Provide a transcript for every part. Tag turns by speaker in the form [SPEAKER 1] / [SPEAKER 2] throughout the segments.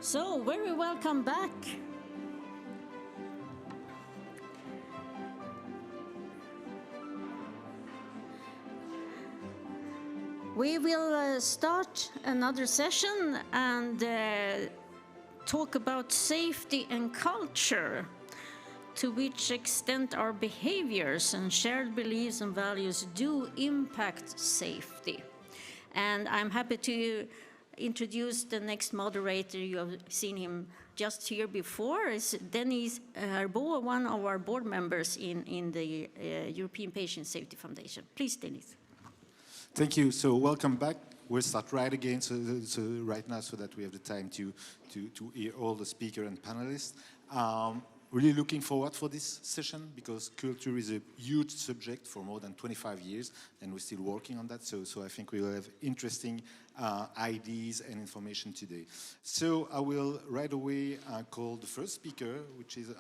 [SPEAKER 1] So, very welcome back. We will start another session and talk about safety and culture, to which extent our behaviors and shared beliefs and values do impact safety. And I'm happy to introduce the next moderator. You have seen him just here before. It's Denis Herbeau, one of our board members in the European Patient Safety Foundation. Please, Denis.
[SPEAKER 2] Thank you. So welcome back. We'll start right again, right now, so that we have the time to hear all the speakers and panelists. Really looking forward for this session, because culture is a huge subject for more than 25 years, and we're still working on that. So I think we will have interesting ideas and information today. So I will right away call the first speaker, which is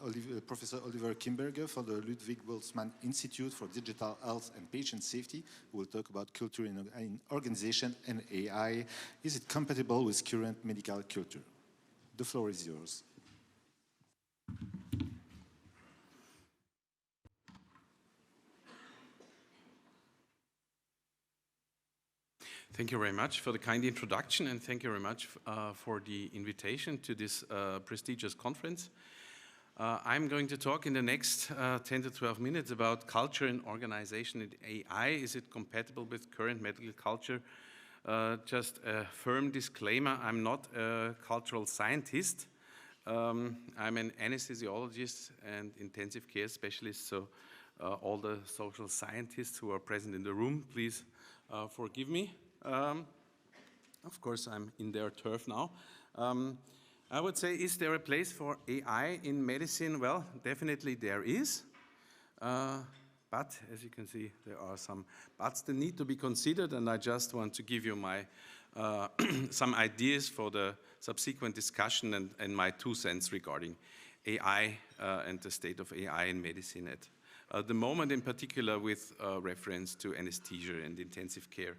[SPEAKER 2] Professor Oliver Kimberger for the Ludwig Boltzmann Institute for Digital Health and Patient Safety, who will talk about culture in organization and AI. Is it compatible with current medical culture? The floor is yours.
[SPEAKER 3] Thank you very much for the kind introduction, and thank you very much for the invitation to this prestigious conference. I'm going to talk in the next 10 to 12 minutes about culture and organization in AI. Is it compatible with current medical culture? Just a firm disclaimer, I'm not a cultural scientist. I'm an anesthesiologist and intensive care specialist, so all the social scientists who are present in the room, please forgive me. Of course, I'm in their turf now. I would say, is there a place for AI in medicine? Well, definitely there is. But as you can see, there are some buts that need to be considered, and I just want to give you my some ideas for the subsequent discussion and my 2 cents regarding AI and the state of AI in medicine at the moment, in particular with reference to anesthesia and intensive care.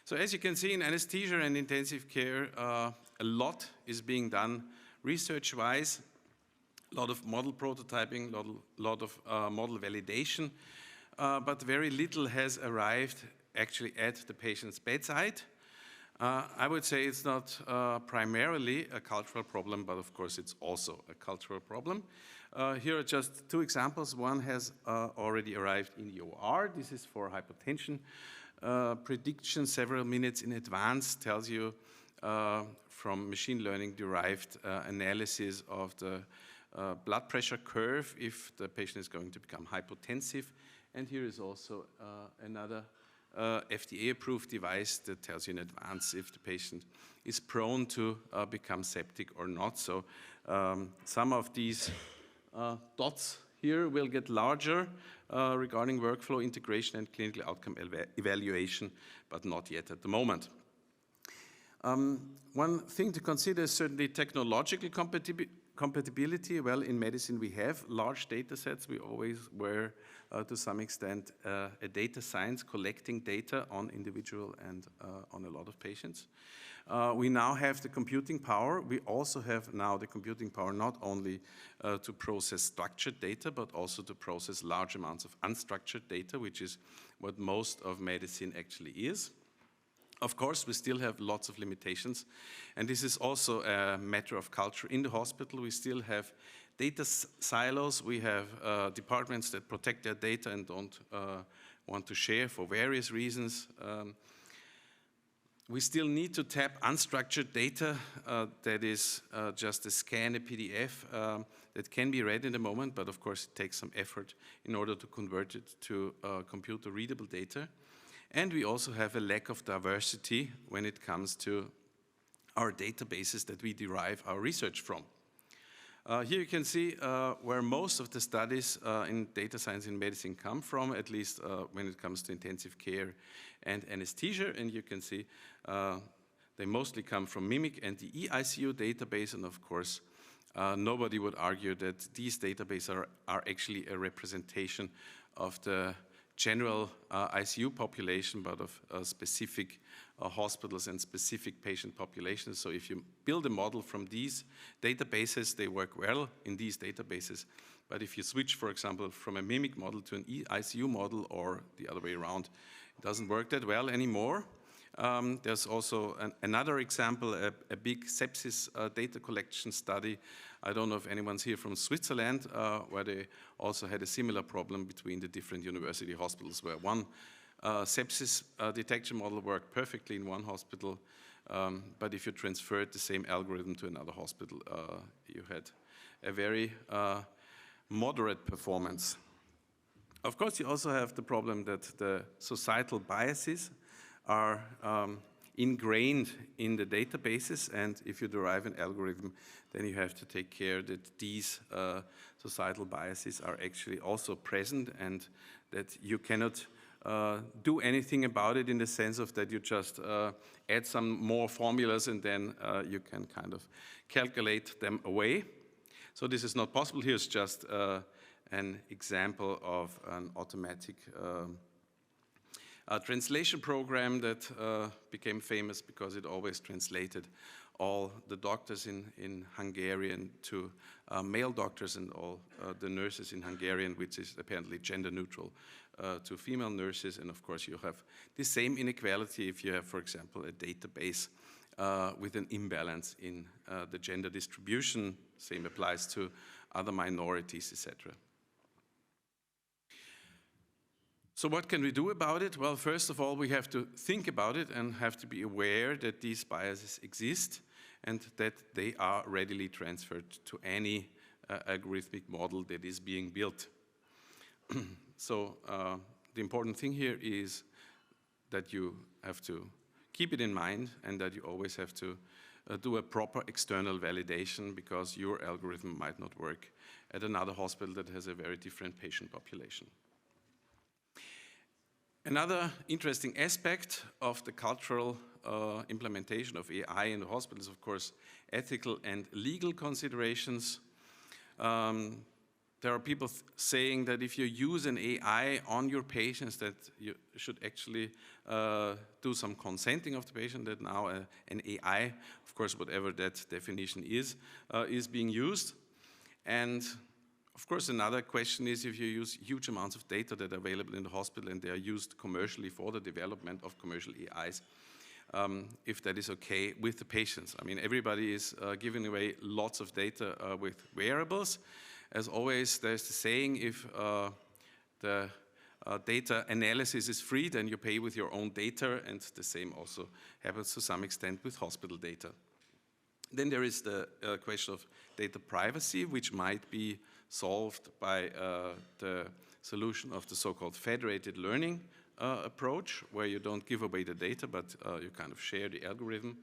[SPEAKER 3] So as you can see, in anesthesia and intensive care, a lot is being done research-wise, a lot of model prototyping, a lot of model validation, but very little has arrived actually at the patient's bedside. I would say it's not primarily a cultural problem, but of course it's also a cultural problem. Here are just 2 examples. One has already arrived in the OR. This is for hypotension. Prediction several minutes in advance tells you from machine learning derived analysis of the blood pressure curve if the patient is going to become hypotensive. And here is also another FDA-approved device that tells you in advance if the patient is prone to become septic or not. So some of these dots here will get larger regarding workflow integration and clinical outcome evaluation, but not yet at the moment. One thing to consider is certainly technological compatibility. Well, in medicine we have large data sets. We always were, to some extent, a data science, collecting data on individual and on a lot of patients. We now have the computing power. We also have now the computing power not only to process structured data, but also to process large amounts of unstructured data, which is what most of medicine actually is. Of course, we still have lots of limitations, and this is also a matter of culture. In the hospital, we still have data silos. We have departments that protect their data and don't want to share for various reasons. We still need to tap unstructured data that is just a scan, a PDF that can be read in the moment, but of course it takes some effort in order to convert it to computer-readable data. And we also have a lack of diversity when it comes to our databases that we derive our research from. Here you can see where most of the studies in data science in medicine come from, at least when it comes to intensive care and anesthesia. And you can see they mostly come from MIMIC and the EICU database. And of course, nobody would argue that these databases are actually a representation of the general ICU population, but of specific hospitals and specific patient populations. So if you build a model from these databases, they work well in these databases. But if you switch, for example, from a mimic model to an ICU model or the other way around, it doesn't work that well anymore. There's also another example, a big sepsis data collection study. I don't know if anyone's here from Switzerland, where they also had a similar problem between the different university hospitals, where one sepsis detection model worked perfectly in one hospital, but if you transferred the same algorithm to another hospital, you had a very moderate performance. Of course, you also have the problem that the societal biases are ingrained in the databases, and if you derive an algorithm, then you have to take care that these societal biases are actually also present and that you cannot do anything about it in the sense of that you just add some more formulas and then you can kind of calculate them away. So this is not possible. Here's just an example of an automatic translation program that became famous because it always translated all the doctors in Hungarian to male doctors and all the nurses in Hungarian, which is apparently gender neutral, to female nurses. And of course you have the same inequality if you have, for example, a database with an imbalance in the gender distribution. Same applies to other minorities, etc. So what can we do about it? Well, first of all, we have to think about it and have to be aware that these biases exist and that they are readily transferred to any algorithmic model that is being built. So the important thing here is that you have to keep it in mind and that you always have to do a proper external validation because your algorithm might not work at another hospital that has a very different patient population. Another interesting aspect of the cultural implementation of AI in the hospital is, of course, ethical and legal considerations. There are people saying that if you use an AI on your patients, that you should actually do some consenting of the patient, that now an AI, of course, whatever that definition is being used. And of course, another question is if you use huge amounts of data that are available in the hospital and they are used commercially for the development of commercial AIs, if that is okay with the patients. I mean, everybody is giving away lots of data with wearables. As always, there's the saying, if the data analysis is free, then you pay with your own data, and the same also happens to some extent with hospital data. Then there is the question of data privacy, which might be solved by the solution of the so-called federated learning approach, where you don't give away the data, but you kind of share the algorithm.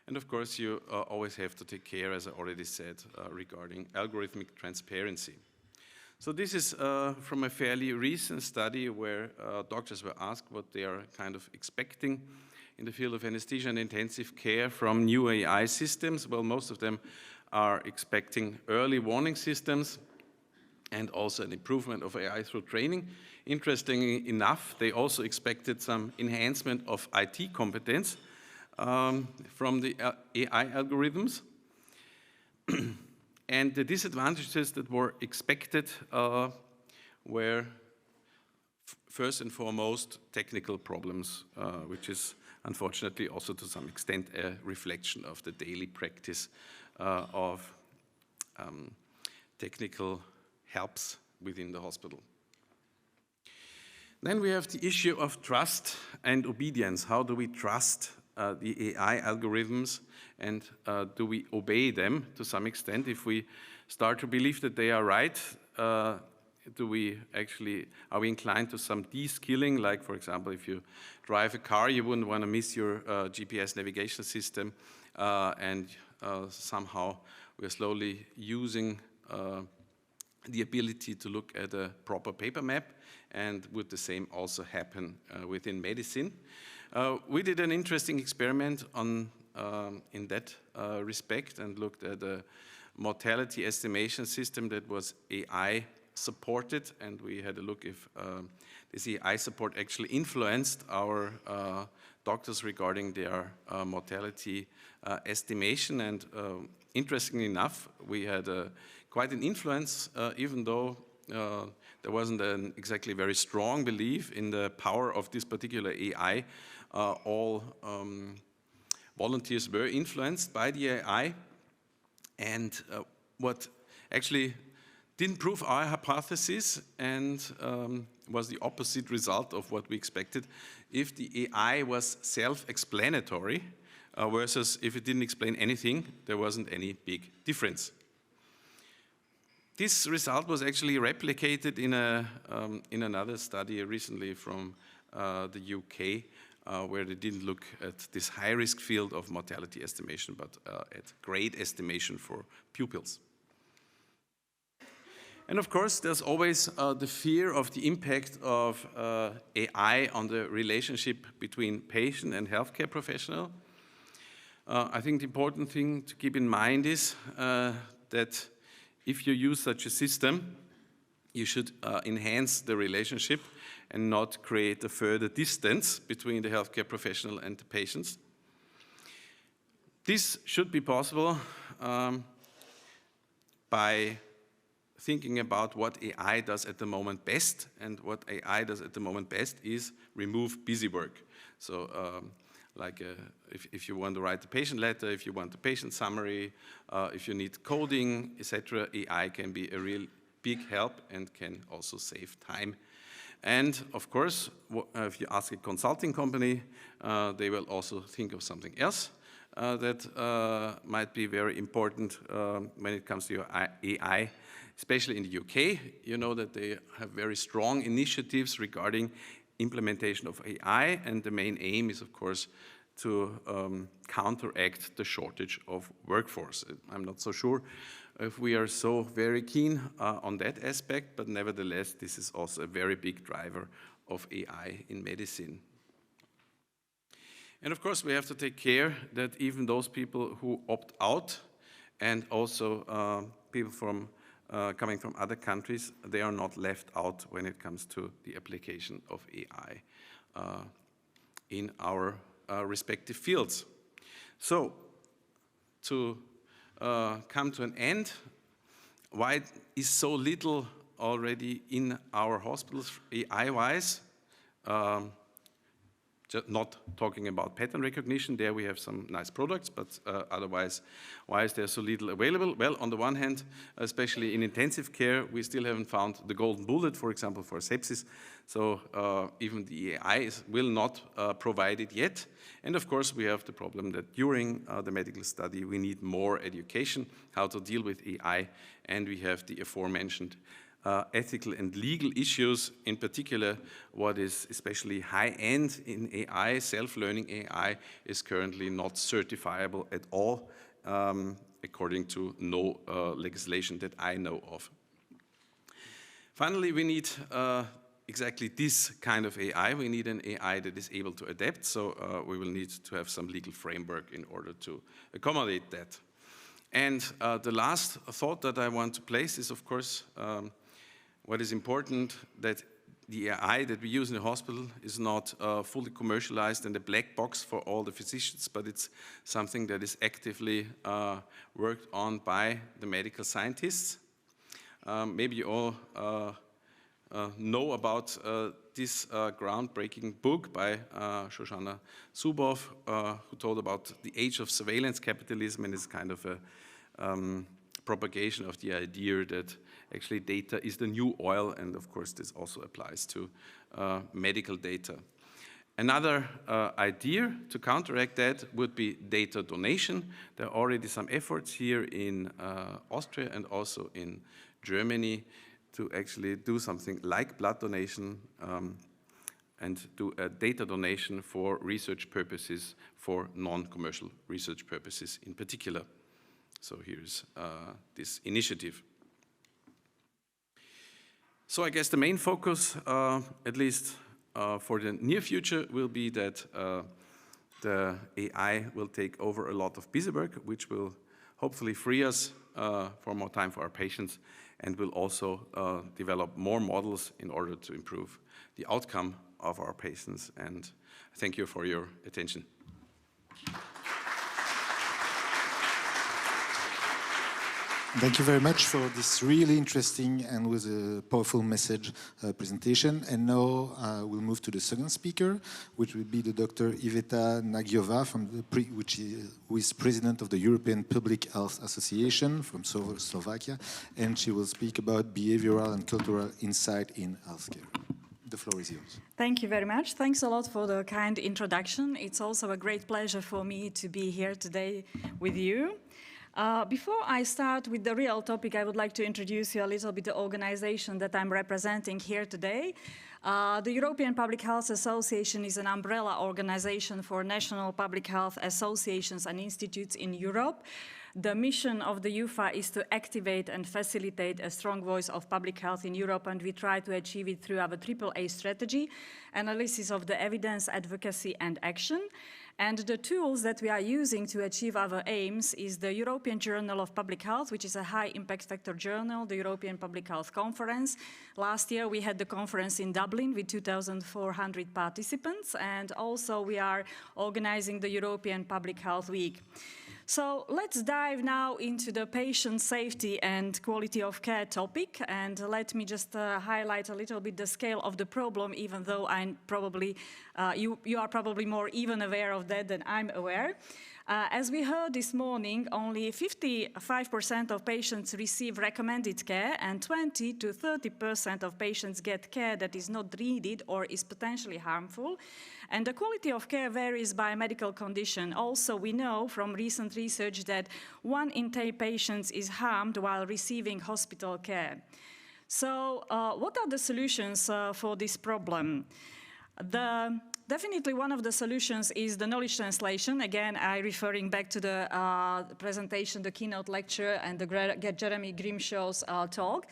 [SPEAKER 3] And of course, you always have to take care, as I already said, regarding algorithmic transparency. So this is from a fairly recent study where doctors were asked what they are kind of expecting in the field of anesthesia and intensive care from new AI systems. Well, most of them are expecting early warning systems and also an improvement of AI through training. Interestingly enough, they also expected some enhancement of IT competence from the AI algorithms. And the disadvantages that were expected were first and foremost technical problems, which is unfortunately also to some extent a reflection of the daily practice of technical helps within the hospital. Then we have the issue of trust and obedience. How do we trust the AI algorithms, and do we obey them to some extent? If we start to believe that they are right, are we inclined to some de-skilling? Like, for example, if you drive a car, you wouldn't want to miss your GPS navigation system, and somehow we're slowly using the ability to look at a proper paper map, and would the same also happen within medicine? We did an interesting experiment in that respect and looked at a mortality estimation system that was AI supported, and we had a look if this AI support actually influenced our doctors regarding their mortality estimation. And interestingly enough, we had quite an influence, even though there wasn't an exactly very strong belief in the power of this particular AI. All volunteers were influenced by the AI, and what actually didn't prove our hypothesis and was the opposite result of what we expected. If the AI was self-explanatory versus if it didn't explain anything, there wasn't any big difference. This result was actually replicated in another study recently from the UK, where they didn't look at this high-risk field of mortality estimation, but at grade estimation for pupils. And of course, there's always the fear of the impact of AI on the relationship between patient and healthcare professional. I think the important thing to keep in mind is that if you use such a system, you should enhance the relationship and not create a further distance between the healthcare professional and the patients. This should be possible by thinking about what AI does at the moment best, and what AI does at the moment best is remove busy work. So if you want to write a patient letter, if you want a patient summary, if you need coding, etc., AI can be a real big help and can also save time. And of course, if you ask a consulting company, they will also think of something else that might be very important when it comes to your AI. Especially in the UK, you know that they have very strong initiatives regarding implementation of AI, and the main aim is, of course, to counteract the shortage of workforce. I'm not so sure if we are so very keen on that aspect, but nevertheless, this is also a very big driver of AI in medicine. And of course, we have to take care that even those people who opt out, and also people from coming from other countries, they are not left out when it comes to the application of AI in our respective fields. So, to come to an end, why is so little already in our hospitals AI-wise? Not talking about pattern recognition, there we have some nice products, but otherwise, why is there so little available? Well, on the one hand, especially in intensive care, we still haven't found the golden bullet, for example, for sepsis. So even the AI will not provide it yet. And of course, we have the problem that during the medical study, we need more education, how to deal with AI, and we have the aforementioned ethical and legal issues, in particular what is especially high-end in AI, self-learning AI, is currently not certifiable at all, according to no legislation that I know of. Finally, we need exactly this kind of AI. We need an AI that is able to adapt, so we will need to have some legal framework in order to accommodate that. And the last thought that I want to place is, of course, what is important, that the AI that we use in the hospital is not fully commercialized and a black box for all the physicians, but it's something that is actively worked on by the medical scientists. Maybe you all know about this groundbreaking book by Shoshana Zuboff, who told about the age of surveillance capitalism, and is kind of a propagation of the idea that actually data is the new oil, and of course this also applies to medical data. Another idea to counteract that would be data donation. There are already some efforts here in Austria and also in Germany to actually do something like blood donation and do a data donation for research purposes, for non-commercial research purposes in particular. So here's this initiative. So I guess the main focus, at least for the near future, will be that the AI will take over a lot of busy work, which will hopefully free us for more time for our patients, and will also develop more models in order to improve the outcome of our patients. And thank you for your attention.
[SPEAKER 2] Thank you very much for this really interesting and with a powerful message presentation. And now we'll move to the second speaker, which will be the Dr. Iveta Nagyová, who is president of the European Public Health Association from Slovakia, and she will speak about behavioral and cultural insight in healthcare. The floor is yours.
[SPEAKER 4] Thank you very much. Thanks a lot for the kind introduction. It's also a great pleasure for me to be here today with you. Before I start with the real topic, I would like to introduce you a little bit the organization that I'm representing here today. The European Public Health Association is an umbrella organization for national public health associations and institutes in Europe. The mission of the EUPHA is to activate and facilitate a strong voice of public health in Europe, and we try to achieve it through our AAA strategy, analysis of the evidence, advocacy and action. And the tools that we are using to achieve our aims is the European Journal of Public Health, which is a high impact factor journal, the European Public Health Conference. Last year we had the conference in Dublin with 2,400 participants, and also we are organizing the European Public Health Week. So let's dive now into the patient safety and quality of care topic, and let me just highlight a little bit the scale of the problem, even though I'm probably, you are probably more even aware of that than I'm aware. As we heard this morning, only 55% of patients receive recommended care, and 20 to 30% of patients get care that is not needed or is potentially harmful. And the quality of care varies by medical condition. Also, we know from recent research that 1 in 10 patients is harmed while receiving hospital care. So, what are the solutions for this problem? Definitely one of the solutions is the knowledge translation. Again, I'm referring back to the presentation, the keynote lecture, and the Jeremy Grimshaw's talk.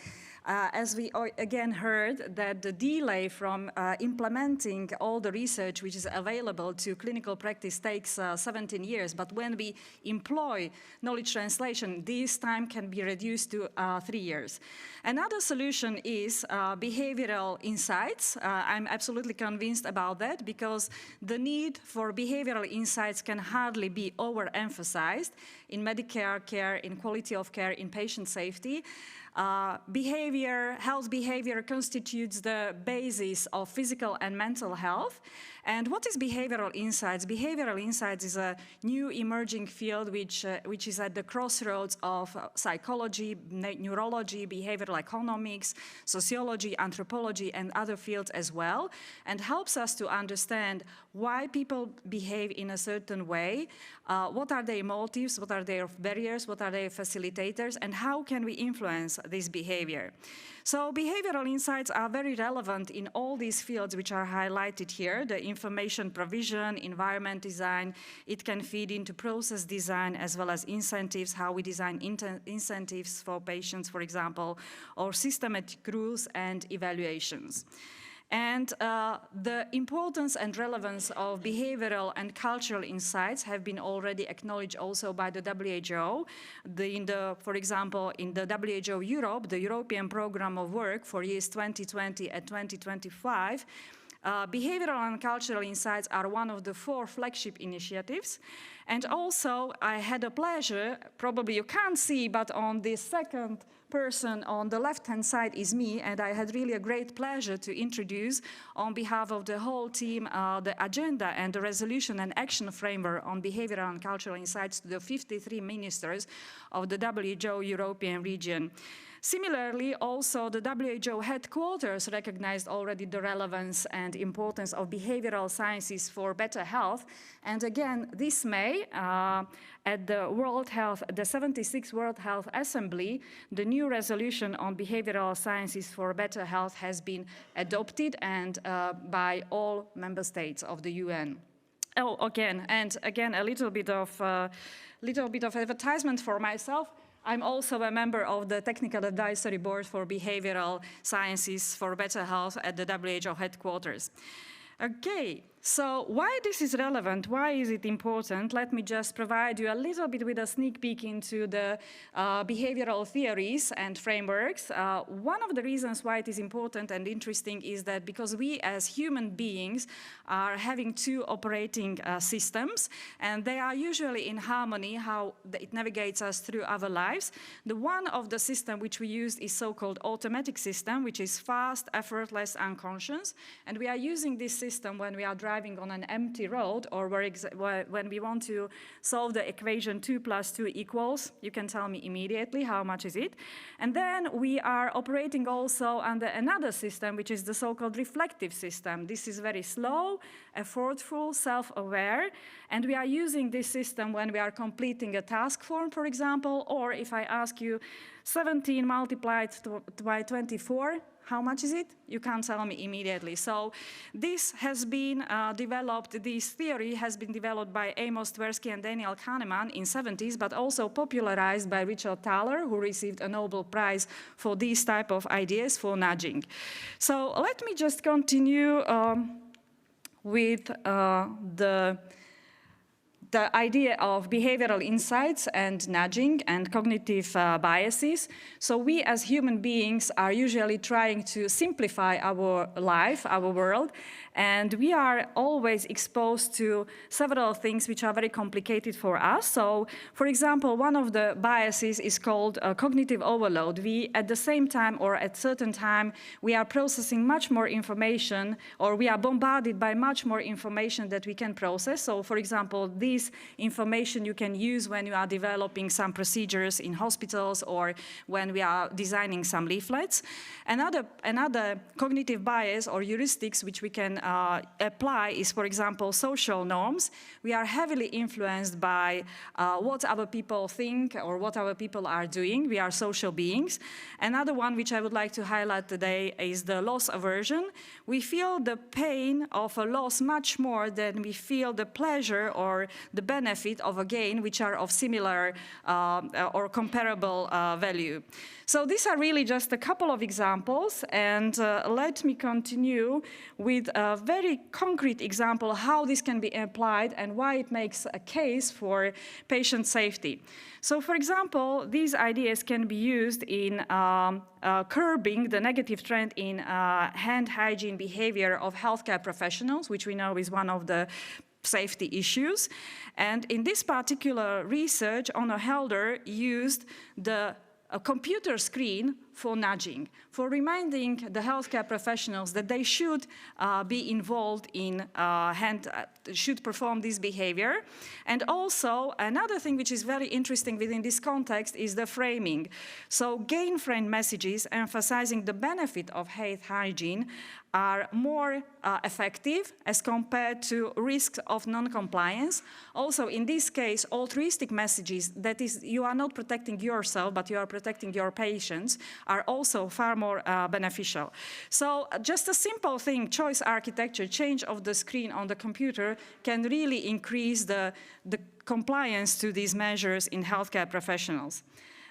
[SPEAKER 4] As we again heard that the delay from implementing all the research which is available to clinical practice takes 17 years, but when we employ knowledge translation, this time can be reduced to 3 years. Another solution is behavioral insights. I'm absolutely convinced about that, because the need for behavioral insights can hardly be overemphasized in Medicare care, in quality of care, in patient safety. Health behavior constitutes the basis of physical and mental health. And what is behavioral insights? Behavioral insights is a new emerging field which is at the crossroads of psychology, neurology, behavioral economics, sociology, anthropology, and other fields as well, and helps us to understand why people behave in a certain way, what are their motives, what are their barriers, what are their facilitators, and how can we influence this behavior. So behavioral insights are very relevant in all these fields which are highlighted here, the information provision, environment design. It can feed into process design as well as incentives, how we design incentives for patients, for example, or systematic rules and evaluations. And the importance and relevance of behavioral and cultural insights have been already acknowledged also by the WHO. For example, in the WHO Europe, the European Programme of Work for years 2020 and 2025, behavioral and cultural insights are one of the 4 flagship initiatives. And also, I had a pleasure, probably you can't see, but on the second person on the left-hand side is me, and I had really a great pleasure to introduce, on behalf of the whole team, the agenda and the resolution and action framework on behavioral and cultural insights to the 53 ministers of the WHO European region. Similarly, also the WHO headquarters recognized already the relevance and importance of behavioral sciences for better health. And again, this May, at the 76th World Health Assembly, the new resolution on behavioral sciences for better health has been adopted, and by all member states of the UN. Oh, again, a little bit of advertisement for myself. I'm also a member of the Technical Advisory Board for Behavioral Sciences for Better Health at the WHO headquarters. Okay, So why this is relevant, why is it important? Let me just provide you a little bit with a sneak peek into the behavioral theories and frameworks. One of the reasons why it is important and interesting is that because we as human beings are having two operating systems, and they are usually in harmony how it navigates us through our lives. The one of the system which we use is so-called automatic system, which is fast, effortless, unconscious, and we are using this system when we are driving on an empty road, or when we want to solve the equation 2 + 2 =, you can tell me immediately how much is it. And then we are operating also under another system, which is the so-called reflective system. This is very slow, effortful, self-aware, and we are using this system when we are completing a task form, for example, or if I ask you 17 multiplied by 24, how much is it? You can't tell me immediately. So this has been developed, this theory has been developed by Amos Tversky and Daniel Kahneman in 70s, but also popularized by Richard Thaler, who received a Nobel Prize for these type of ideas for nudging. So let me just continue with the idea of behavioral insights and nudging and cognitive biases. So we as human beings are usually trying to simplify our life, our world, and we are always exposed to several things which are very complicated for us. So, for example, one of the biases is called cognitive overload. We, at the same time or at certain time, we are processing much more information, or we are bombarded by much more information that we can process. So, for example, this information you can use when you are developing some procedures in hospitals or when we are designing some leaflets. Another cognitive bias or heuristics which we can apply is, for example, social norms. We are heavily influenced by what other people think or what other people are doing. We are social beings. Another one which I would like to highlight today is the loss aversion. We feel the pain of a loss much more than we feel the pleasure or the benefit of a gain, which are of similar or comparable value. So these are really just a couple of examples, and let me continue with a very concrete example how this can be applied and why it makes a case for patient safety. So, for example, these ideas can be used in curbing the negative trend in hand hygiene behavior of healthcare professionals, which we know is one of the safety issues. And in this particular research, Onno Helder used a computer screen for nudging, for reminding the healthcare professionals that they should be involved in should perform this behavior. And also, another thing which is very interesting within this context is the framing. So gain-framed messages emphasizing the benefit of hand hygiene are more effective as compared to risks of non-compliance. Also, in this case, altruistic messages, that is, you are not protecting yourself, but you are protecting your patients, are also far more beneficial. So just a simple thing, choice architecture, change of the screen on the computer can really increase the compliance to these measures in healthcare professionals.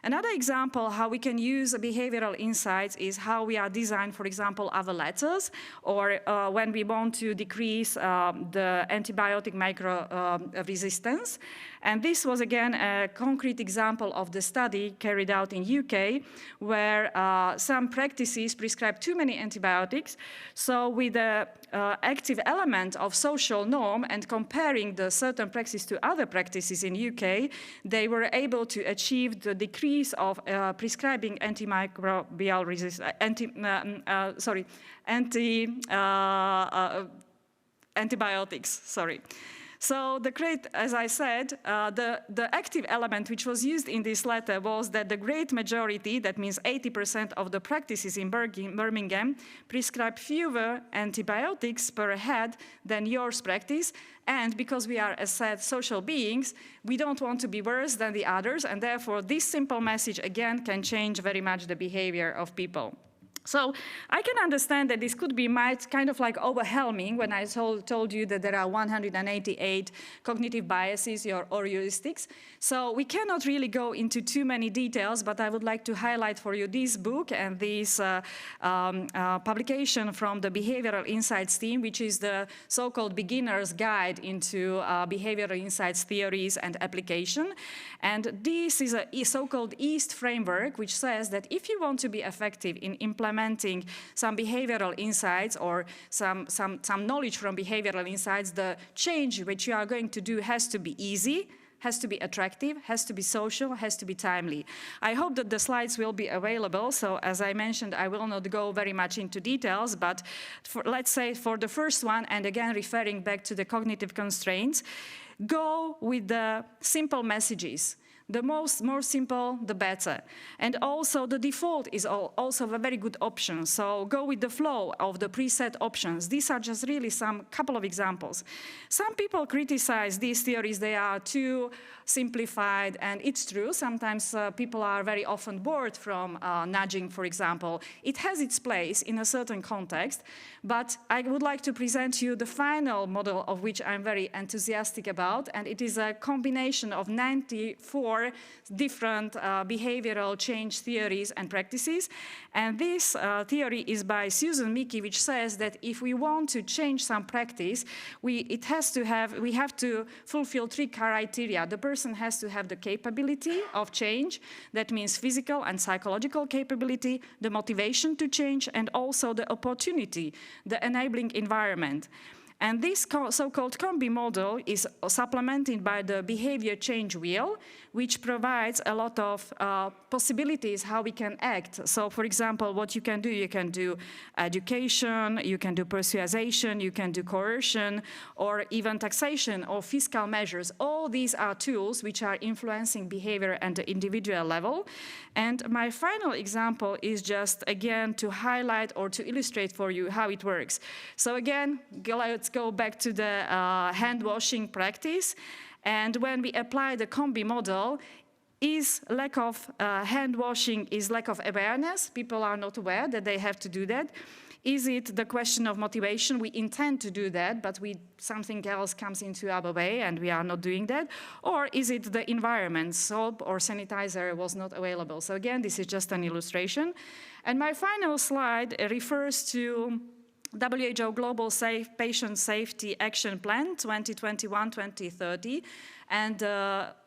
[SPEAKER 4] Another example how we can use behavioral insights is how we are designed, for example, our letters, or when we want to decrease the antibiotic resistance. And this was, again, a concrete example of the study carried out in UK, where some practices prescribe too many antibiotics. So with the active element of social norm and comparing the certain practice to other practices in UK, they were able to achieve the decrease of prescribing antimicrobial antibiotics. So as I said, the active element which was used in this letter was that the great majority, that means 80% of the practices in Birmingham, prescribe fewer antibiotics per head than yours practice. And because we are, as said, social beings, we don't want to be worse than the others. And therefore, this simple message, again, can change very much the behavior of people. So I can understand that this could be kind of like overwhelming when I told you that there are 188 cognitive biases or heuristics. So we cannot really go into too many details, but I would like to highlight for you this book and this publication from the Behavioral Insights team, which is the so-called beginner's guide into behavioral insights theories and application. And this is a so-called EAST framework, which says that if you want to be effective in implementing some behavioral insights or some knowledge from behavioral insights, the change which you are going to do has to be easy, has to be attractive, has to be social, has to be timely. I hope that the slides will be available. So as I mentioned, I will not go very much into details, but let's say for the first one, and again referring back to the cognitive constraints, go with the simple messages. The more simple, the better. And also the default is also a very good option. So go with the flow of the preset options. These are just really some couple of examples. Some people criticize these theories. They are too simplified, and it's true. Sometimes people are very often bored from nudging, for example. It has its place in a certain context, but I would like to present to you the final model of which I'm very enthusiastic about, and it is a combination of 94 different behavioral change theories and practices. And this theory is by Susan Mickey, which says that if we want to change some practice, we have to fulfill 3 criteria. The person has to have the capability of change, that means physical and psychological capability, the motivation to change, and also the opportunity, the enabling environment. And this so-called combi model is supplemented by the behavior change wheel, which provides a lot of possibilities how we can act. So for example, what you can do education, you can do persuasion, you can do coercion, or even taxation or fiscal measures. All these are tools which are influencing behavior at the individual level. And my final example is just, again, to highlight or to illustrate for you how it works. So again, let's go back to the hand washing practice. And when we apply the combi model, is lack of hand washing is lack of awareness? People are not aware that they have to do that. Is it the question of motivation? We intend to do that, but something else comes into our way and we are not doing that. Or is it the environment? Soap or sanitizer was not available. So again, this is just an illustration. And my final slide refers to WHO Global Patient Safety Action Plan 2021-2030 and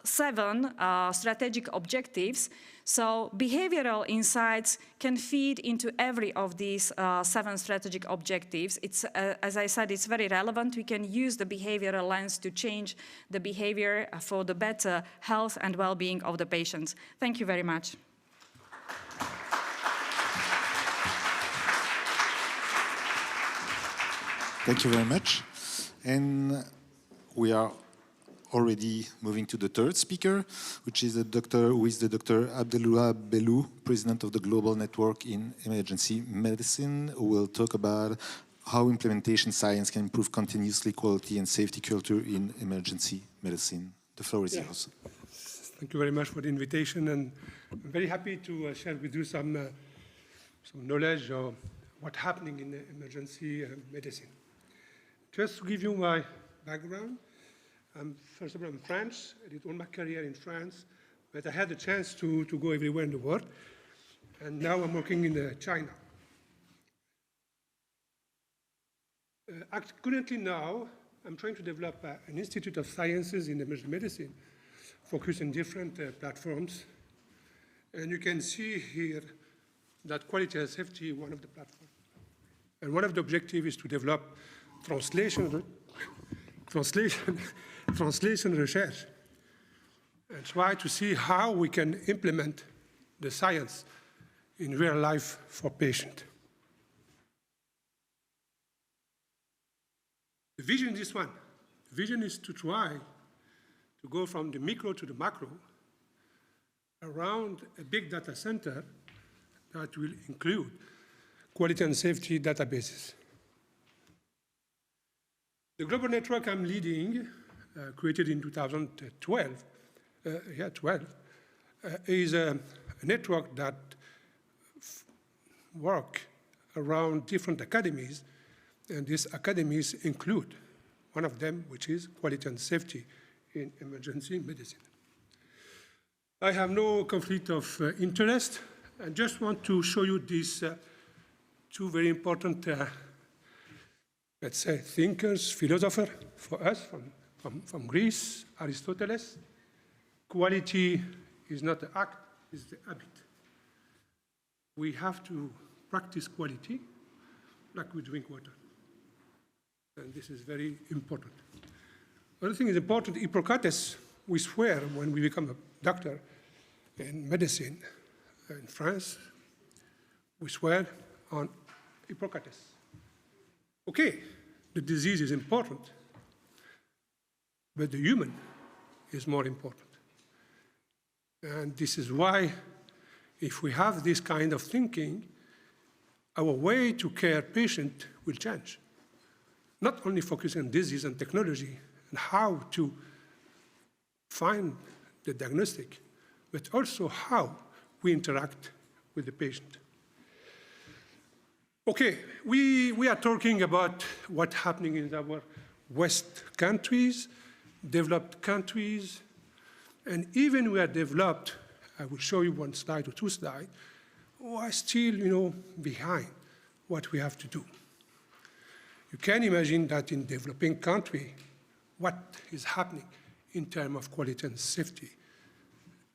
[SPEAKER 4] 7 strategic objectives. So behavioral insights can feed into every of these 7 strategic objectives. It's, as I said, it's very relevant. We can use the behavioral lens to change the behavior for the better health and well-being of the patients. Thank you very much.
[SPEAKER 2] Thank you very much. And we are already moving to the third speaker, which is the Dr. Abdelullah Belou, President of the Global Network in Emergency Medicine, who will talk about how implementation science can improve continuously quality and safety culture in emergency medicine. The floor is yours.
[SPEAKER 5] Thank you very much for the invitation, and I'm very happy to share with you some knowledge of what's happening in emergency medicine. Just to give you my background, first of all, I'm French. I did all my career in France, but I had the chance to go everywhere in the world. And now I'm working in China. Currently now, I'm trying to develop an Institute of Sciences in Emergency Medicine, focused on different platforms. And you can see here that quality and safety is one of the platforms. And one of the objectives is to develop translation research and try to see how we can implement the science in real life for patients. The vision is this one. The vision is to try to go from the micro to the macro around a big data center that will include quality and safety databases. The global network I'm leading, created in 2012, is a network that work around different academies, and these academies include one of them, which is quality and safety in emergency medicine. I have no conflict of interest. I just want to show you these two very important, let's say, thinkers, philosophers for us from Greece, Aristotle. Quality is not the act, it's the habit. We have to practice quality like we drink water. And this is very important. Another thing is important, Hippocrates, we swear when we become a doctor in medicine in France, we swear on Hippocrates. Okay, the disease is important, but the human is more important. And this is why, if we have this kind of thinking, our way to care patient will change. Not only focusing on disease and technology and how to find the diagnostic, but also how we interact with the patient. Okay, we are talking about what's happening in our West countries, developed countries, and even we are developed, I will show you one slide or two slides, we are still, behind what we have to do. You can imagine that in developing country, what is happening in terms of quality and safety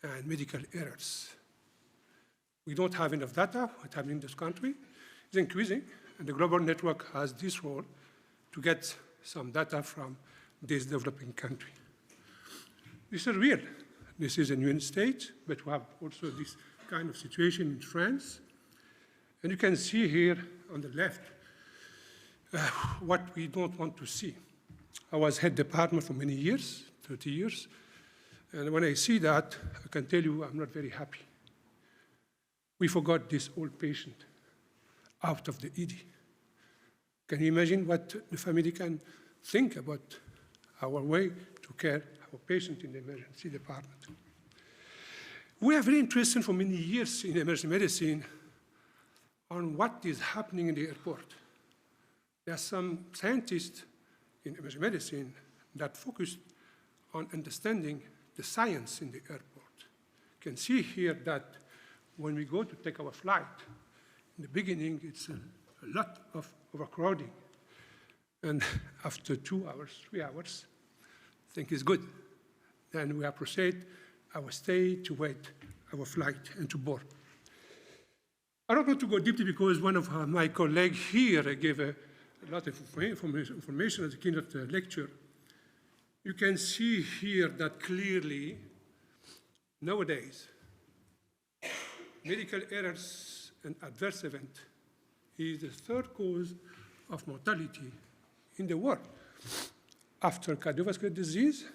[SPEAKER 5] and medical errors. We don't have enough data. What's happening in this country is increasing, and the global network has this role to get some data from this developing country. This is real. This is in the United States, but we have also this kind of situation in France. And you can see here on the left what we don't want to see. I was head department for many years, 30 years, and when I see that, I can tell you I'm not very happy. We forgot this old patient out of the ED. Can you imagine what the family can think about our way to care our patient in the emergency department? We are very interested for many years in emergency medicine on what is happening in the airport. There are some scientists in emergency medicine that focus on understanding the science in the airport. You can see here that when we go to take our flight, in the beginning, it's a lot of overcrowding. And after 2 hours, 3 hours, I think it's good. Then we appreciate our stay to wait our flight and to board. I don't want to go deeply because one of my colleagues here gave a lot of information at the keynote lecture. You can see here that clearly, nowadays, medical errors and adverse event is the third cause of mortality in the world after cardiovascular disease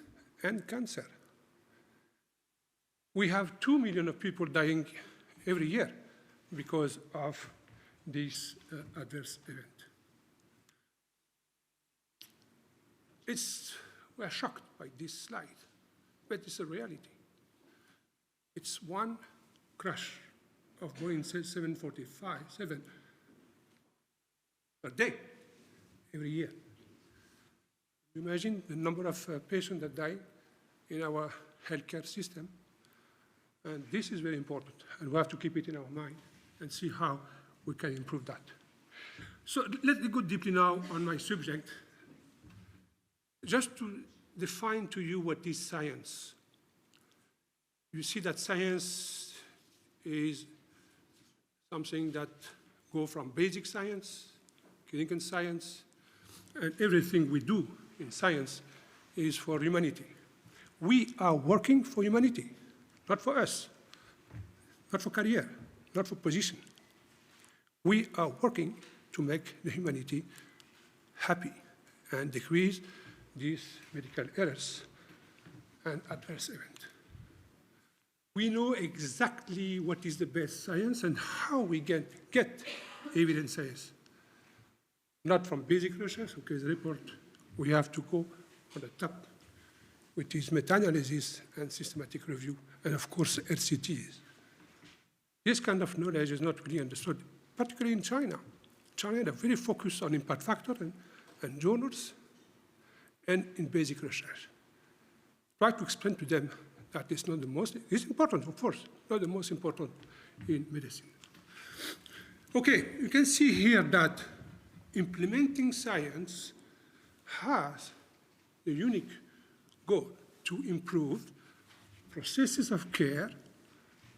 [SPEAKER 5] and cancer. We have 2 million of people dying every year because of this adverse event. We're shocked by this slide, but it's a reality. It's one crash of Boeing 747 per day, every year. Imagine the number of patients that die in our healthcare system. And this is very important, and we have to keep it in our mind and see how we can improve that. So let me go deeply now on my subject, just to define to you what is science. You see that science is something that goes from basic science, clinical science, and everything we do in science is for humanity. We are working for humanity, not for us, not for career, not for position. We are working to make the humanity happy and decrease these medical errors and adverse events. We know exactly what is the best science and how we can get evidence science. Not from basic research, okay, the report, we have to go on the top, which is meta-analysis and systematic review, and of course, RCTs. This kind of knowledge is not really understood particularly in China. China are very focused on impact factor and journals and in basic research. Try to explain to them that it's not the most, it's important, of course, not the most important in medicine. Okay, you can see here that implementing science has the unique goal to improve processes of care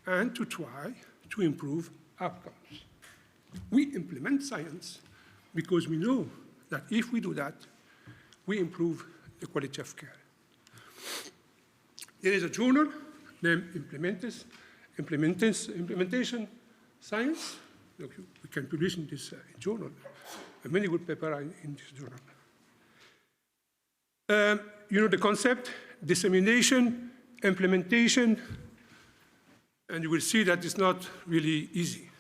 [SPEAKER 5] and to try to improve outcomes. We implement science because we know that if we do that, we improve the quality of care. There is a journal named Implementation Science. Look, we can publish in this journal. Many good papers are in this journal. You know the concept, dissemination, implementation, and you will see that it's not really easy.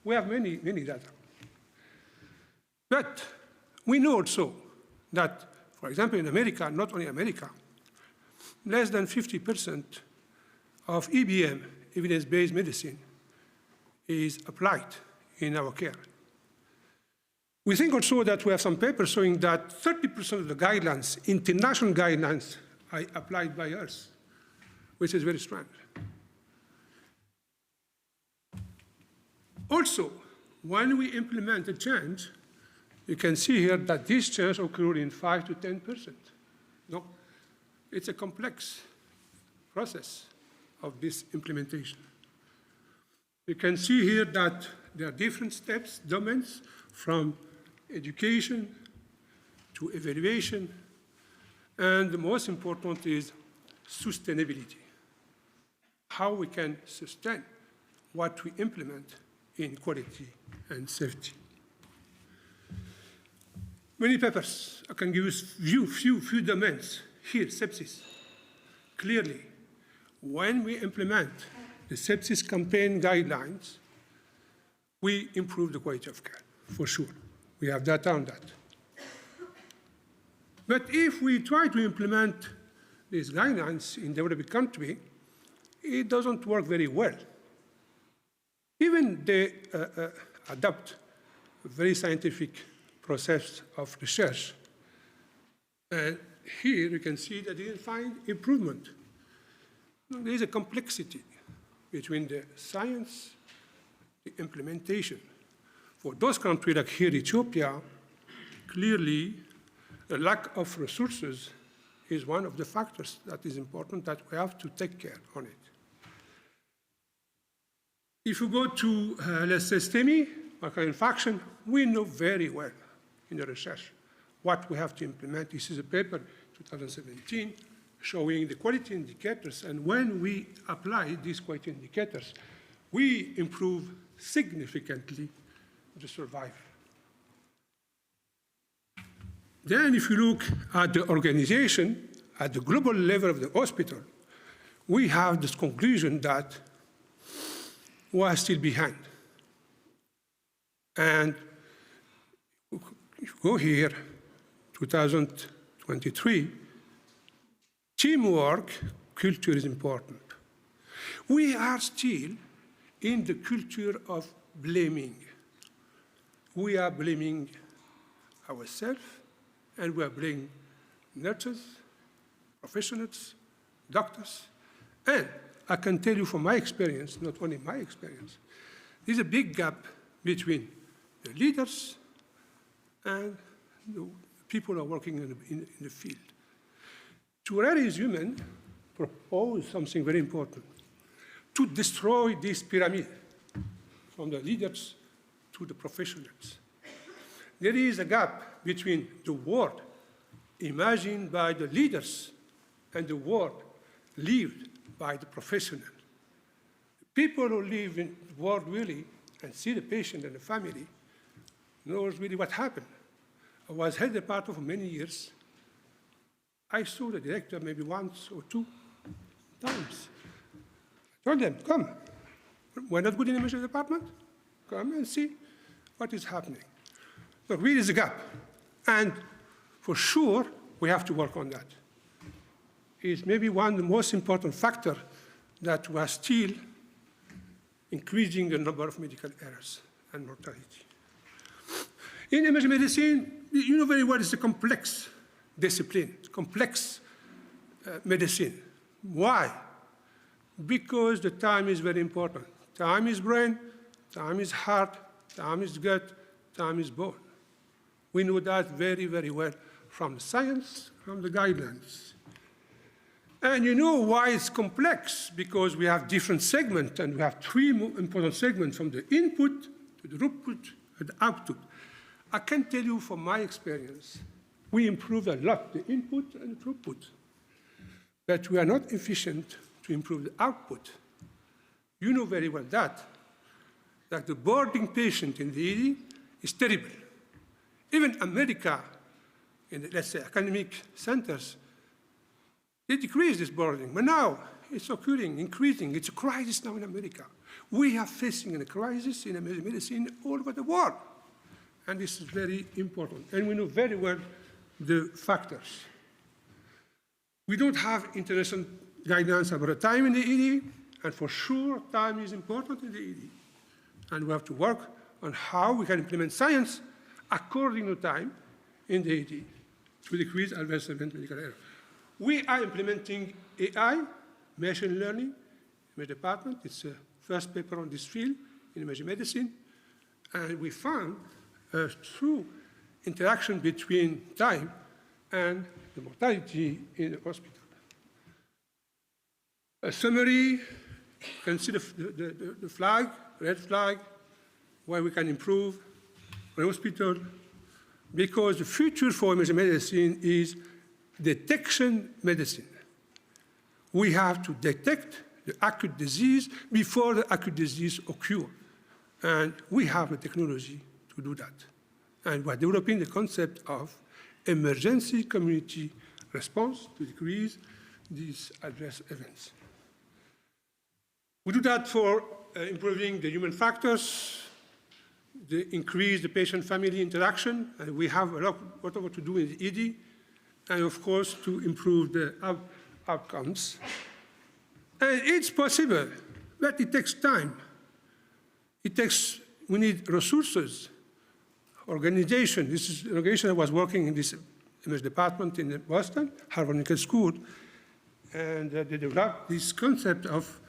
[SPEAKER 5] We have many data. But we know also that, for example, in America, not only America, less than 50% of EBM, evidence-based medicine, is applied in our care. We think also that we have some papers showing that 30% of the guidelines, international guidelines, are applied by us, which is very strange. Also, when we implement a change, you can see here that this change occurs in 5 to 10%. No, it's a complex process of this implementation. You can see here that there are different steps, domains, from education to evaluation, and the most important is sustainability. How we can sustain what we implement in quality and safety. Many papers, I can give you few domains. Here, sepsis. Clearly, when we implement the sepsis campaign guidelines, we improve the quality of care, for sure. We have data on that. But if we try to implement these guidelines in developing country, it doesn't work very well. Even they adopt a very scientific process of research. And here you can see that they find improvement. There is a complexity between the science, the implementation. For those countries like here, Ethiopia, clearly the lack of resources is one of the factors that is important that we have to take care on it. If you go to, let's say, STEMI, microbial infection, we know very well in the research what we have to implement. This is a paper, 2017, showing the quality indicators, and when we apply these quality indicators, we improve significantly the survival. Then if you look at the organization, at the global level of the hospital, we have this conclusion that we are still behind. And if you go here, 2023, teamwork culture is important. We are still in the culture of blaming. We are blaming ourselves, and we are blaming nurses, professionals, doctors. And I can tell you from my experience, not only my experience, there's a big gap between the leaders and the people who are working in the field. Tuareg human proposed something very important, to destroy this pyramid from the leaders to the professionals. There is a gap between the world imagined by the leaders and the world lived by the professional. People who live in the world really and see the patient and the family knows really what happened. I was head department for many years. I saw the director maybe once or two times. I told them, come, we're not good in the emergency department. Come and see what is happening. So really is a gap. And for sure, we have to work on that. It's maybe one of the most important factors that we are still increasing the number of medical errors. and mortality. In emergency medicine, you know very well it's a complex discipline, complex medicine. Why? Because the time is very important. Time is brain, time is heart, time is gut, time is bone. We know that very, very well from the science, from the guidelines. And you know why it's complex? Because we have different segments, and we have three important segments, from the input to the output and the output. I can tell you from my experience, we improved a lot the input and the throughput, but we are not efficient to improve the output. You know very well that the boarding patient in the ED is terrible. Even America, in the, let's say, academic centers, they decrease this boarding, but now it's occurring, increasing. It's a crisis now in America. We are facing a crisis in medicine all over the world, and this is very important. And we know very well the factors. We don't have international guidance about time in the ED, and for sure time is important in the ED. And we have to work on how we can implement science according to time in the ED to decrease adverse event medical error. We are implementing AI, machine learning, in my department. It's the first paper on this field in emergency medicine. And we found a true interaction between time and the mortality in the hospital. A summary, you can see the flag, red flag, where we can improve the hospital, because the future for emergency medicine is detection medicine. We have to detect the acute disease before the acute disease occurs. And we have the technology to do that. And we're developing the concept of emergency community response to decrease these adverse events. We do that for improving the human factors, increase the patient-family interaction, and we have a lot of what to do in the ED, and of course to improve the outcomes. And it's possible, but it takes time. We need resources, organization. This is an organization that was working in this image department in Boston, Harvard Medical School, and they developed this concept of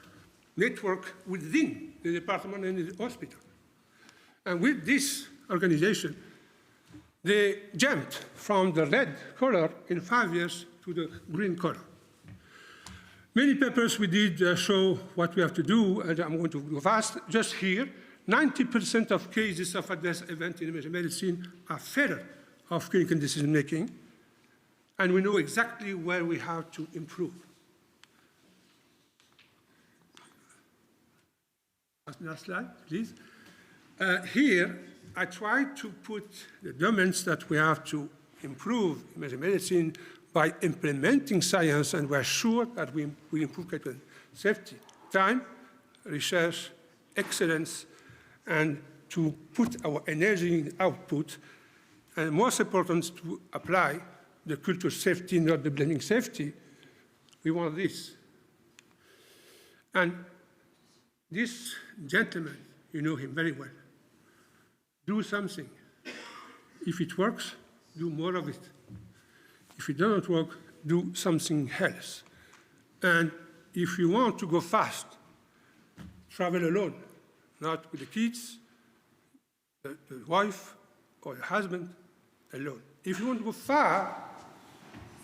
[SPEAKER 5] network within the department and the hospital. And with this organization, they jumped from the red color in 5 years to the green color. Many papers we did show what we have to do, and I'm going to go fast. Just here, 90% of cases of adverse event in emergency medicine are failure of clinical decision-making, and we know exactly where we have to improve. Last slide, please. Here, I tried to put the domains that we have to improve in emergency medicine by implementing science, and we're sure that we improve clinical safety, time, research, excellence, and to put our energy in output, and most important, to apply the culture of safety, not the blaming safety. We want this. And this gentleman, you know him very well. Do something. If it works, do more of it. If it doesn't work, do something else. And if you want to go fast, travel alone, not with the kids, the wife, or the husband, alone. If you want to go far,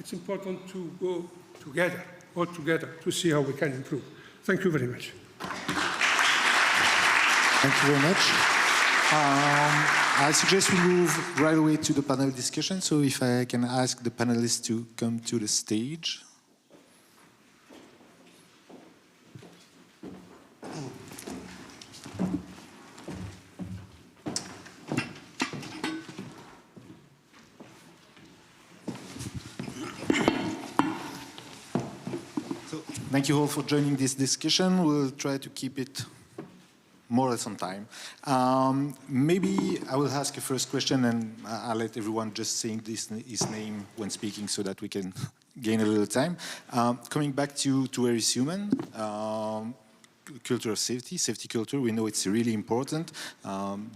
[SPEAKER 5] it's important to go together, all together, to see how we can improve. Thank you very much.
[SPEAKER 2] Thank you very much. I suggest we move right away to the panel discussion. So if I can ask the panelists to come to the stage. So thank you all for joining this discussion. We'll try to keep it more or less on time. Maybe I will ask a first question, and I'll let everyone just say his name when speaking so that we can gain a little time. Coming back to Erich Human, culture of safety, safety culture. We know it's really important.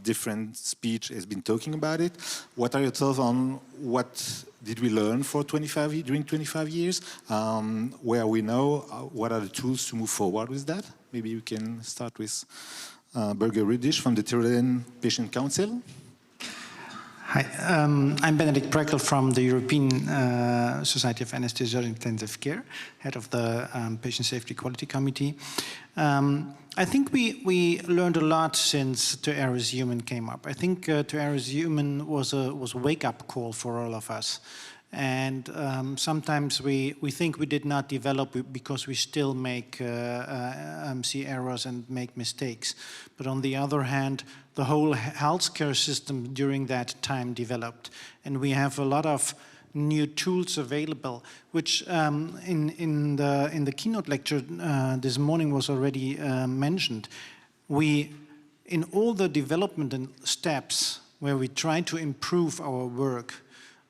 [SPEAKER 2] Different speech has been talking about it. What are your thoughts on what did we learn for during 25 years? Where are we now? What are the tools to move forward with that? Maybe we can start with Birger Rüdisch from the Tyrolean Patient Council.
[SPEAKER 6] Hi, I'm Benedict Prekel from the European Society of Anesthesiology and Intensive Care, head of the Patient Safety Quality Committee. I think we learned a lot since To Err is Human came up. I think To Err is Human was a wake-up call for all of us. And sometimes we think we did not develop because we still see errors and make mistakes. But on the other hand, the whole healthcare system during that time developed. And we have a lot of new tools available, which in the keynote lecture this morning was already mentioned. In all the development and steps where we try to improve our work,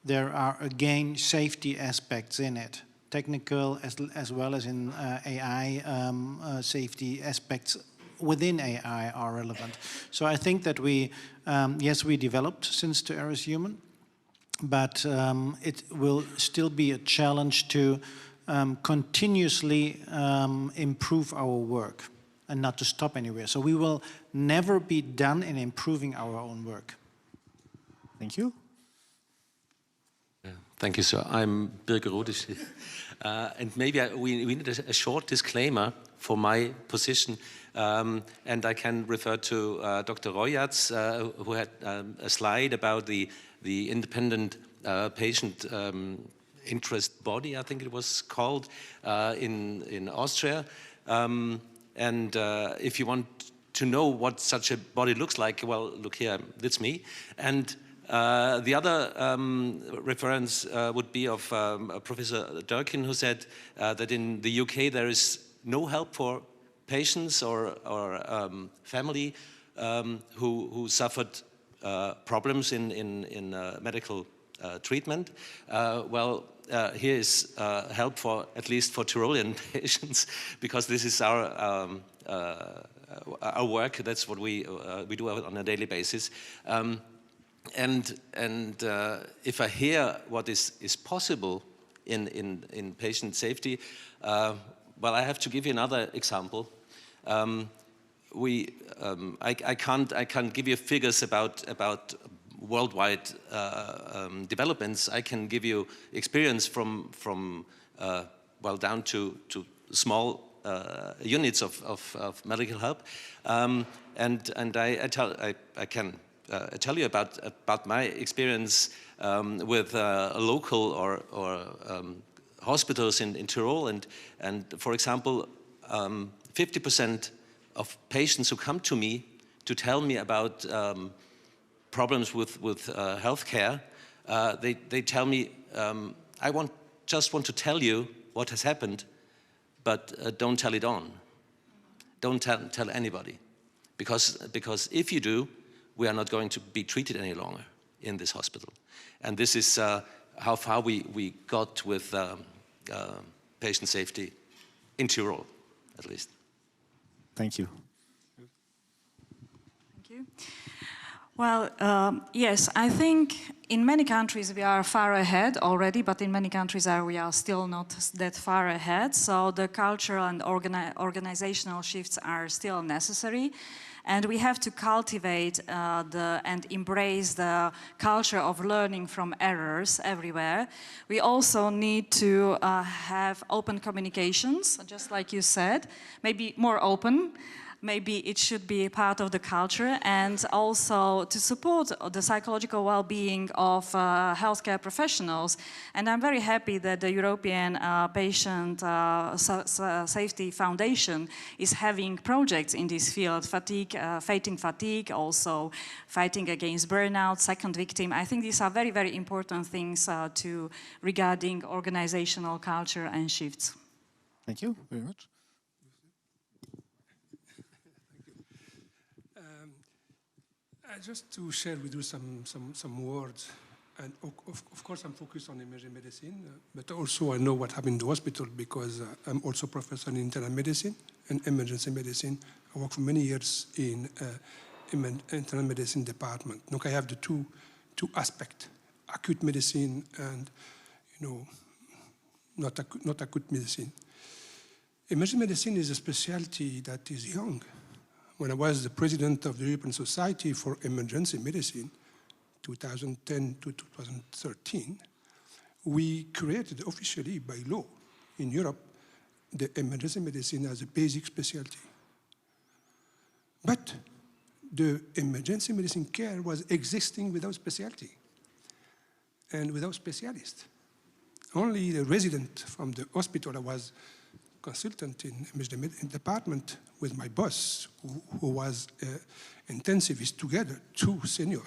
[SPEAKER 6] there are again safety aspects in it, technical as well as in AI safety aspects within AI are relevant. So I think that yes, we developed since To Err is Human, but it will still be a challenge to continuously improve our work and not to stop anywhere. So we will never be done in improving our own work.
[SPEAKER 2] Thank you.
[SPEAKER 7] Thank you, sir. I'm Birger Rüdisch. And maybe we need a short disclaimer for my position. And I can refer to Dr. Royatz, who had a slide about the independent patient interest body, I think it was called, in Austria. And if you want to know what such a body looks like, well, look here, that's me. And the other reference would be of Professor Durkin, who said that in the UK there is no help for patients or family who suffered problems in medical treatment. Well, here is help for at least for Tyrolean patients, because this is our work. That's what we do on a daily basis. And if I hear what is possible in patient safety, well, I have to give you another example. I can't give you figures about worldwide developments. I can give you experience from well, down to small units of medical help, and I can tell you about my experience with local or hospitals in Tyrol, and for example, 50% of patients who come to me to tell me about problems with healthcare, they tell me, I just want to tell you what has happened, but don't tell it on. Don't tell anybody, because if you do, we are not going to be treated any longer in this hospital. And this is how far we got with patient safety in Tyrol, at least.
[SPEAKER 2] Thank you.
[SPEAKER 4] Thank you. Well, yes, I think in many countries we are far ahead already, but in many countries we are still not that far ahead. So the cultural and organizational shifts are still necessary. And we have to cultivate and embrace the culture of learning from errors everywhere. We also need to have open communications, just like you said, maybe more open. Maybe it should be part of the culture, and also to support the psychological well-being of healthcare professionals. And I'm very happy that the European Patient Safety Foundation is having projects in this field, fighting fatigue, also fighting against burnout, second victim. I think these are very, very important things regarding organizational culture and shifts.
[SPEAKER 2] Thank you very much.
[SPEAKER 5] Just to share with you some words, and of course I'm focused on emergency medicine, but also I know what happened in the hospital because I'm also a professor in internal medicine, in emergency medicine. I worked for many years in internal medicine department. Look, I have the two aspects, acute medicine and, not acute medicine. Emergency medicine is a specialty that is young. When I was the president of the European Society for Emergency Medicine, 2010 to 2013, we created officially by law in Europe the emergency medicine as a basic specialty. But the emergency medicine care was existing without specialty and without specialists. Only the resident from the hospital, I was consultant in emergency medicine department with my boss, who was intensivist together, 2 senior.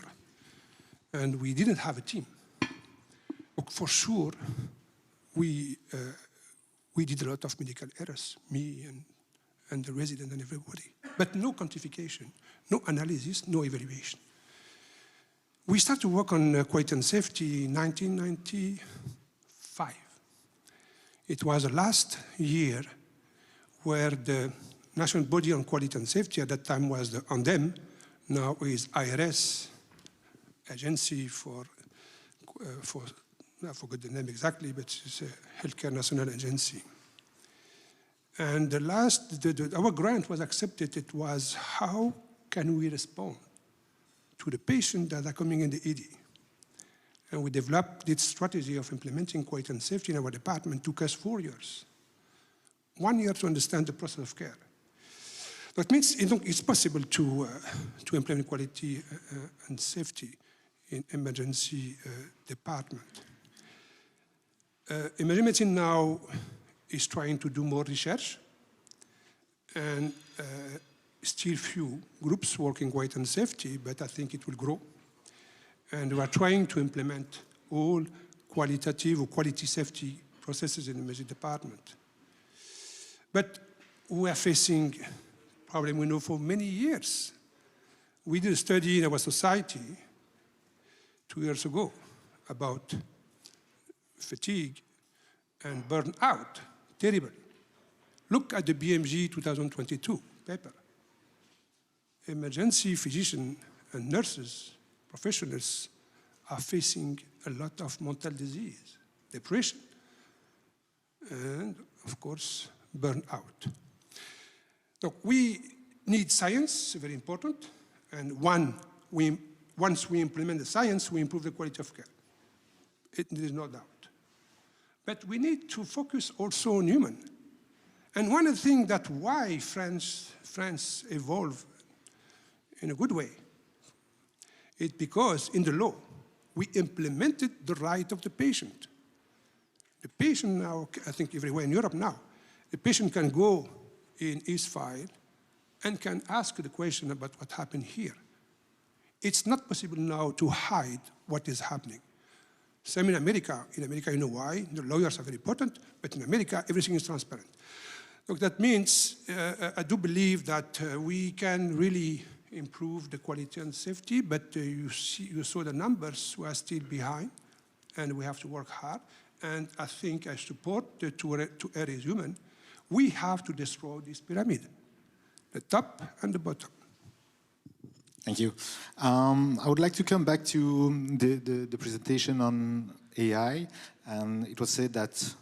[SPEAKER 5] And we didn't have a team. For sure, we did a lot of medical errors, me and the resident and everybody. But no quantification, no analysis, no evaluation. We started to work on quality and safety in 1995. It was the last year where the national body on quality and safety at that time was the ANDEM, now is IRS, Agency for I forgot the name exactly, but it's a Healthcare National Agency. And our grant was accepted. It was how can we respond to the patients that are coming in the ED? And we developed this strategy of implementing quality and safety in our department. It took us 4 years. 1 year to understand the process of care. That means it's possible to implement quality and safety in emergency department. Emergency medicine now is trying to do more research, and still few groups working quality and safety, but I think it will grow. And we are trying to implement all qualitative or quality safety processes in the emergency department. But we are facing problem we know for many years. We did a study in our society 2 years ago about fatigue and burnout. Terrible. Look at the BMG 2022 paper. Emergency physicians and nurses, professionals, are facing a lot of mental disease, depression, and of course, burnout. So we need science, very important, and once we implement the science, we improve the quality of care. There is no doubt. But we need to focus also on human. And one of the things that why France evolved in a good way is because in the law, we implemented the right of the patient. The patient now, I think everywhere in Europe now, the patient can go in his file and can ask the question about what happened here. It's not possible now to hide what is happening. Same in America. In America, you know why. The lawyers are very important, but in America, everything is transparent. Look, that means I do believe that we can really improve the quality and safety, but you saw the numbers were still behind, and we have to work hard. And I think I support to err is human. We have to destroy this pyramid, the top and the bottom.
[SPEAKER 2] Thank you. I would like to come back to the presentation on AI. And it was said that,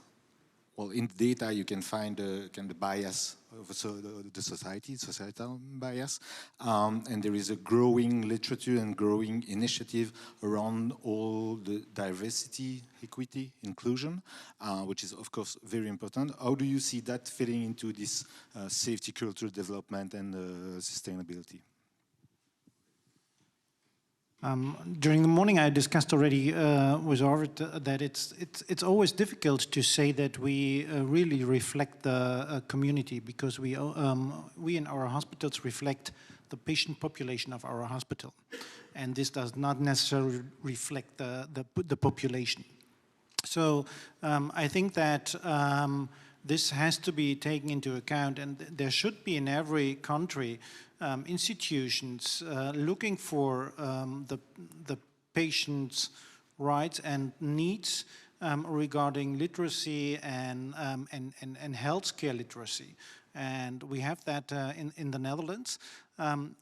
[SPEAKER 2] well, in data you can find the bias of the societal bias. And there is a growing literature and growing initiative around all the diversity, equity, inclusion, which is, of course, very important. How do you see that fitting into this safety culture development and sustainability?
[SPEAKER 6] During the morning, I discussed already with Arvid that it's always difficult to say that we really reflect the community, because we in our hospitals reflect the patient population of our hospital, and this does not necessarily reflect the population. So I think that this has to be taken into account, and there should be in every country institutions looking for the patient's rights and needs regarding literacy and healthcare literacy. And we have that in the Netherlands. And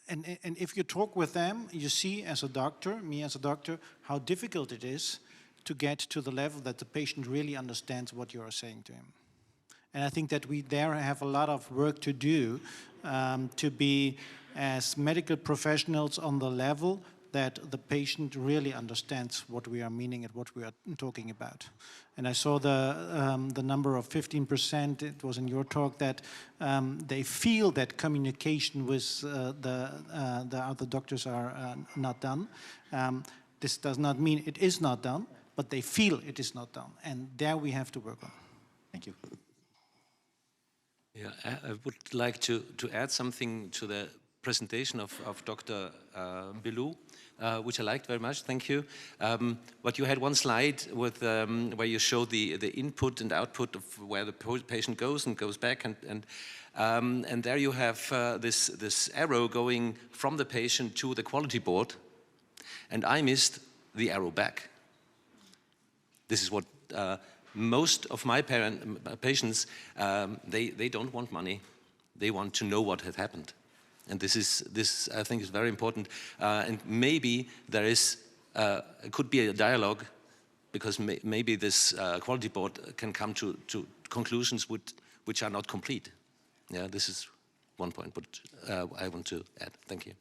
[SPEAKER 6] if you talk with them, you see as a doctor, me as a doctor, how difficult it is to get to the level that the patient really understands what you are saying to him. And I think that we there have a lot of work to do to be as medical professionals on the level that the patient really understands what we are meaning and what we are talking about. And I saw the number of 15%, it was in your talk, that they feel that communication with the other doctors are not done. This does not mean it is not done, but they feel it is not done. And there we have to work on. Thank you.
[SPEAKER 7] Yeah, I would like to add something to the presentation of Dr. Bilou, which I liked very much. Thank you. But you had one slide with where you showed the input and output of where the patient goes and goes back, and there you have this arrow going from the patient to the quality board, and I missed the arrow back. This is what most of my patients, they don't want money. They want to know what had happened. And this I think is very important. And maybe there is, could be a dialogue, because maybe this quality board can come to conclusions which are not complete. Yeah, this is one point, but I want to add. Thank you.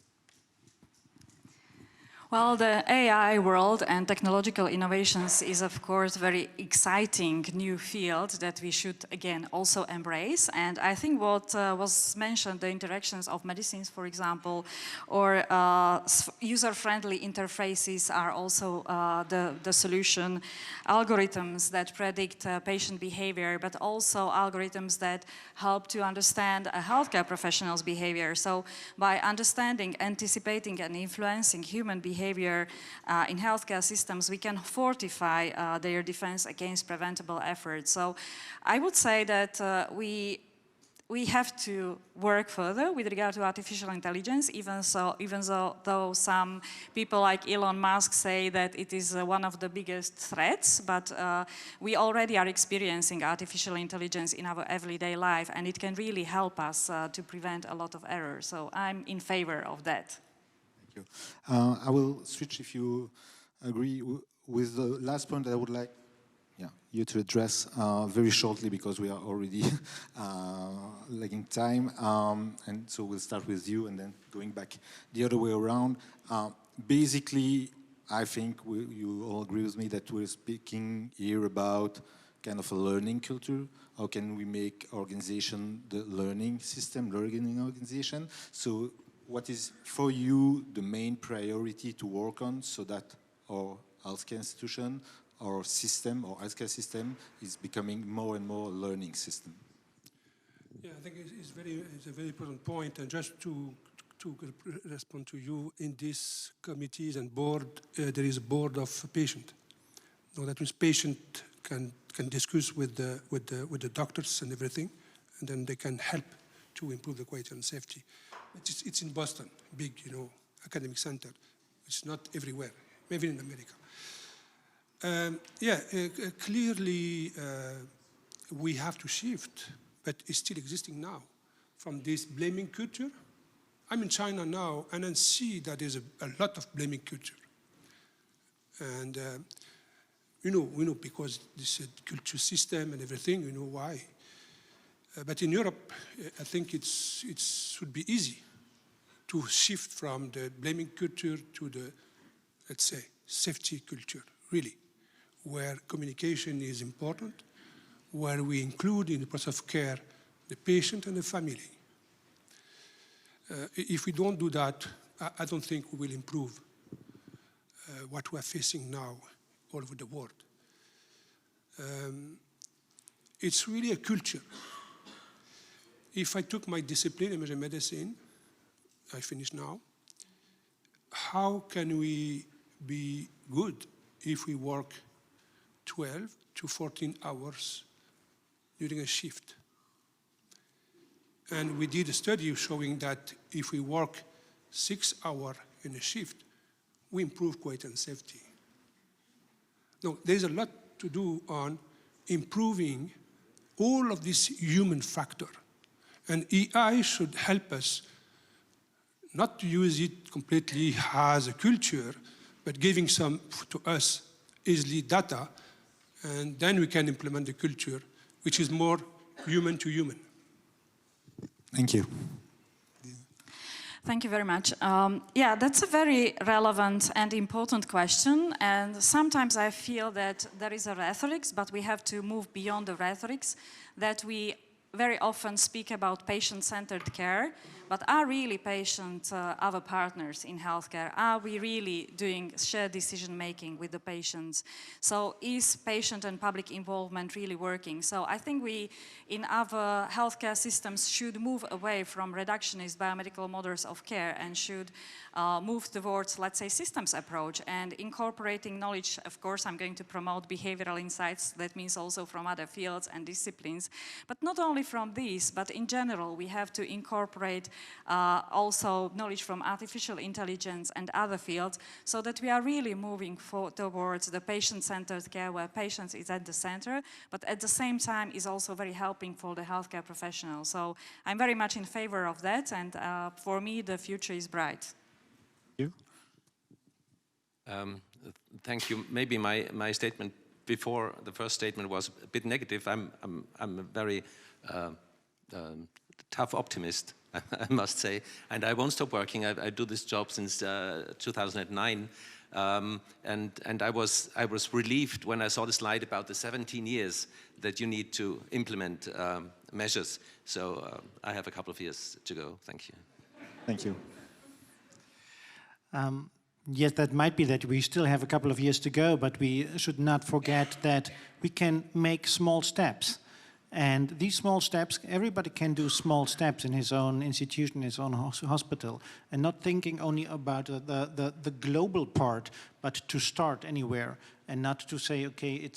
[SPEAKER 4] Well, the AI world and technological innovations is, of course, a very exciting new field that we should, again, also embrace. And I think what was mentioned, the interactions of medicines, for example, or user-friendly interfaces are also the solution. Algorithms that predict patient behavior, but also algorithms that help to understand a healthcare professional's behavior. So by understanding, anticipating, and influencing human behavior in healthcare systems, we can fortify their defense against preventable efforts. So I would say that we have to work further with regard to artificial intelligence, even though some people like Elon Musk say that it is one of the biggest threats, but we already are experiencing artificial intelligence in our everyday life, and it can really help us to prevent a lot of errors. So I'm in favor of that.
[SPEAKER 2] Thank you. I will switch, if you agree, with the last point that I would like you to address very shortly, because we are already lagging time. And so we'll start with you and then going back the other way around. Basically, I think you all agree with me that we're speaking here about kind of a learning culture. How can we make organization the learning system, learning organization? So what is, for you, the main priority to work on so that our healthcare institution, our system, our healthcare system is becoming more and more a learning system?
[SPEAKER 5] Yeah, I think it's a very important point. And just to respond to you, in these committees and board, there is a board of patient. So that means patient can discuss with the doctors and everything, and then they can help to improve the quality and safety. It's in Boston, big, academic center. It's not everywhere, maybe in America. Clearly, we have to shift, but it's still existing now, from this blaming culture. I'm in China now, and I see that there's a lot of blaming culture. And we know because this culture system and everything, we know why. But in Europe, I think it should be easy to shift from the blaming culture to the, let's say, safety culture, really, where communication is important, where we include in the process of care the patient and the family. If we don't do that, I don't think we will improve what we are facing now all over the world. It's really a culture. If I took my discipline, emergency medicine, I finish now, how can we be good if we work 12 to 14 hours during a shift? And we did a study showing that if we work 6 hours in a shift, we improve quality and safety. No, there's a lot to do on improving all of this human factor. And AI should help us not to use it completely as a culture, but giving some to us easily data, and then we can implement the culture, which is more human to human.
[SPEAKER 2] Thank you.
[SPEAKER 4] Thank you very much. Yeah, that's a very relevant and important question. And sometimes I feel that there is a rhetoric, but we have to move beyond the rhetorics, that we very often speak about patient-centered care, but are really patients our partners in healthcare? Are we really doing shared decision-making with the patients? So is patient and public involvement really working? So I think we, in our healthcare systems, should move away from reductionist biomedical models of care and should move towards, let's say, systems approach and incorporating knowledge. Of course, I'm going to promote behavioral insights. That means also from other fields and disciplines. But not only from these, but in general, we have to incorporate also knowledge from artificial intelligence and other fields so that we are really moving towards the patient-centered care where patients is at the center, but at the same time is also very helping for the healthcare professionals. So I'm very much in favor of that, and for me, the future is bright.
[SPEAKER 2] You?
[SPEAKER 7] Thank you. Maybe my statement before the first statement was a bit negative. I'm a very tough optimist, I must say, and I won't stop working. I do this job since 2009, and I was relieved when I saw the slide about the 17 years that you need to implement measures. So I have a couple of years to go. Thank you.
[SPEAKER 2] Thank you.
[SPEAKER 6] Yes, that might be that we still have a couple of years to go, but we should not forget that we can make small steps. And these small steps, everybody can do small steps in his own institution, his own hospital, and not thinking only about the global part, but to start anywhere and not to say, okay,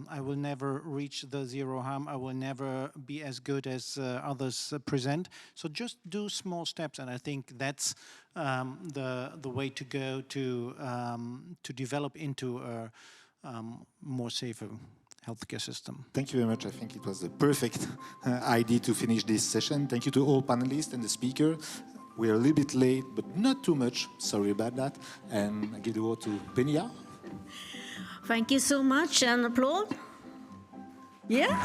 [SPEAKER 6] I will never reach the zero harm, I will never be as good as others present. So just do small steps, and I think that's the way to go to develop into a more safer healthcare system.
[SPEAKER 2] Thank you very much. I think it was the perfect idea to finish this session. Thank you to all panelists and the speaker. We are a little bit late, but not too much. Sorry about that. And I give the word to Penia.
[SPEAKER 1] Thank you so much, and applaud. Yeah.